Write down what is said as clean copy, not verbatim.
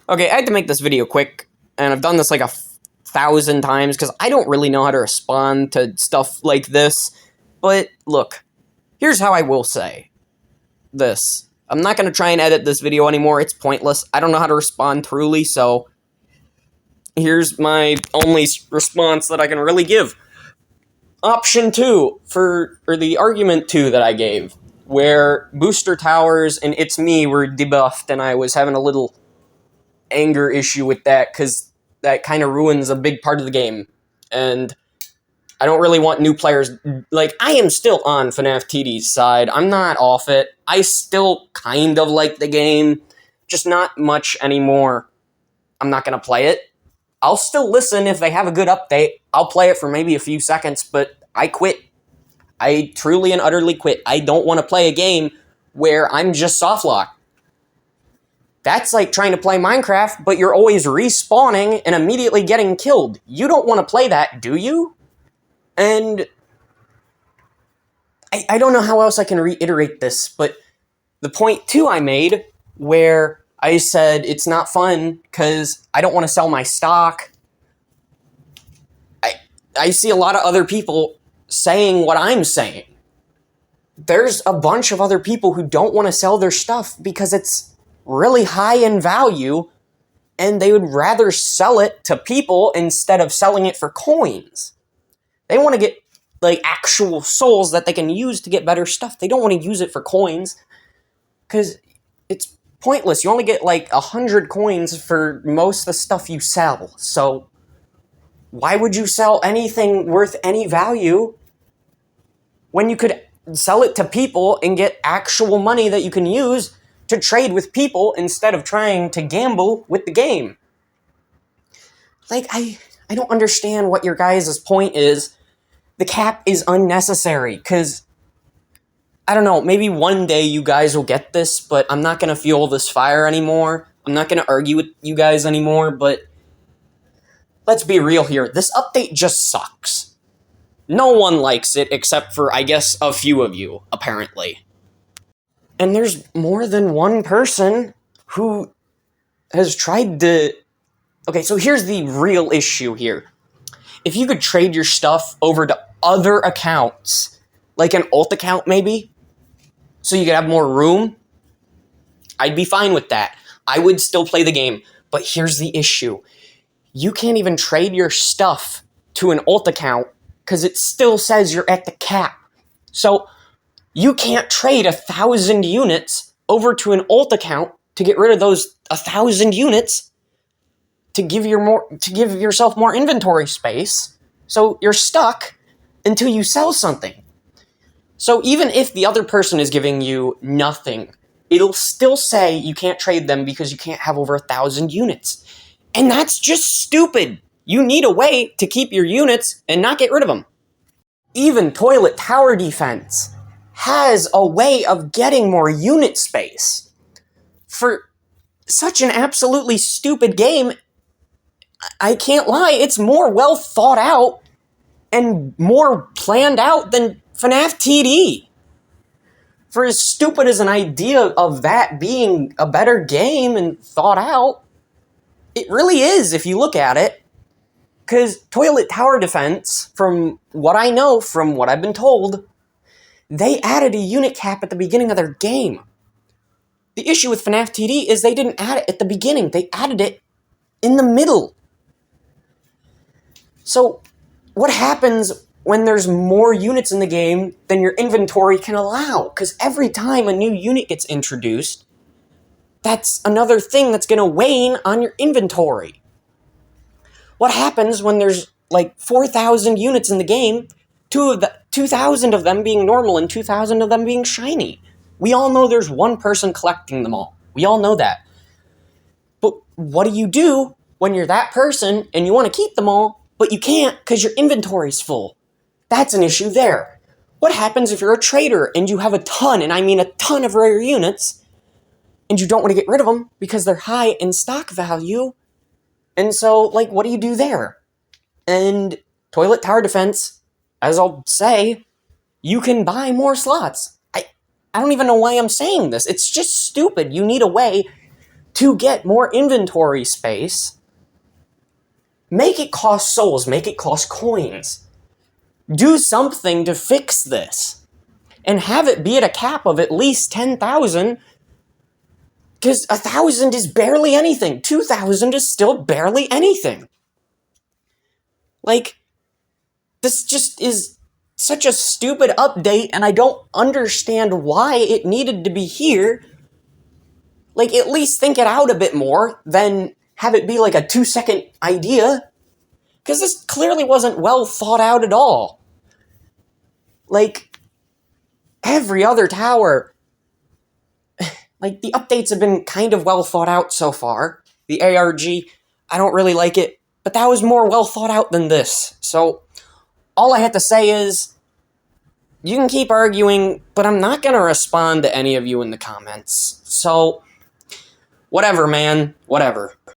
Okay, I had to make this video quick, and I've done this like 1,000 times because I don't really know how to respond to stuff like this. But look, here's how I will say this. I'm not going to try and edit this video anymore. It's pointless. I don't know how to respond truly, so here's my only response that I can really give. Option 2, or the argument 2 that I gave, where Booster Towers and It's Me were debuffed, and I was having a little anger issue with that because that kind of ruins a big part of the game, and I don't really want new players. Like, I am still on FNAF TD's side. I'm not off it. I still kind of like the game, just not much anymore. I'm not going to play it. I'll still listen if they have a good update. I'll play it for maybe a few seconds, but I quit. I truly and utterly quit. I don't want to play a game where I'm just softlocked. That's like trying to play Minecraft, but you're always respawning and immediately getting killed. You don't want to play that, do you? And I don't know how else I can reiterate this, but the point 2 I made, where I said it's not fun because I don't want to sell my stock, I see a lot of other people saying what I'm saying. There's a bunch of other people who don't want to sell their stuff because it's really high in value, and they would rather sell it to people instead of selling it for coins. They want to get like actual souls that they can use to get better stuff. They don't want to use it for coins because it's pointless. You only get like 100 coins for most of the stuff you sell. So why would you sell anything worth any value when you could sell it to people and get actual money that you can use to trade with people instead of trying to gamble with the game? Like, I don't understand what your guys' point is. The cap is unnecessary, because, I don't know, maybe one day you guys will get this, but I'm not going to fuel this fire anymore. I'm not going to argue with you guys anymore, but let's be real here. This update just sucks. No one likes it except for, I guess, a few of you, apparently. And there's more than one person who has tried to... Okay, so here's the real issue here. If you could trade your stuff over to other accounts, like an alt account maybe, so you could have more room, I'd be fine with that. I would still play the game. But here's the issue. You can't even trade your stuff to an alt account because it still says you're at the cap. So you can't trade 1,000 units over to an alt account to get rid of those 1,000 units to give yourself more inventory space. So you're stuck until you sell something. So even if the other person is giving you nothing, it'll still say you can't trade them because you can't have over 1,000 units. And that's just stupid. You need a way to keep your units and not get rid of them. Even Toilet Tower Defense has a way of getting more unit space. For such an absolutely stupid game, I can't lie, it's more well thought out and more planned out than FNAF TD. For as stupid as an idea of that being a better game and thought out, it really is if you look at it. Because Toilet Tower Defense, from what I know, from what I've been told, they added a unit cap at the beginning of their game. The issue with FNAF TD is they didn't add it at the beginning. They added it in the middle. So, what happens when there's more units in the game than your inventory can allow? Because every time a new unit gets introduced, that's another thing that's going to wane on your inventory. What happens when there's like 4,000 units in the game, 2,000 of them being normal and 2,000 of them being shiny? We all know there's one person collecting them all. We all know that. But what do when you're that person and you want to keep them all, but you can't because your inventory's full? That's an issue there. What happens if you're a trader and you have a ton, and I mean a ton of rare units, and you don't want to get rid of them because they're high in stock value? And so, like, what do you do there? And Toilet Tower Defense, as I'll say, you can buy more slots. I don't even know why I'm saying this. It's just stupid. You need a way to get more inventory space, make it cost souls, make it cost coins. Do something to fix this. And have it be at a cap of at least 10,000, because 1,000 is barely anything. 2,000 is still barely anything. Like, this just is such a stupid update, and I don't understand why it needed to be here. Like, at least think it out a bit more than have it be like a 2-second idea. Because this clearly wasn't well thought out at all. Like, every other tower, like, the updates have been kind of well thought out so far. The ARG, I don't really like it, but that was more well thought out than this. So, all I have to say is, you can keep arguing, but I'm not going to respond to any of you in the comments. So, whatever, man. Whatever.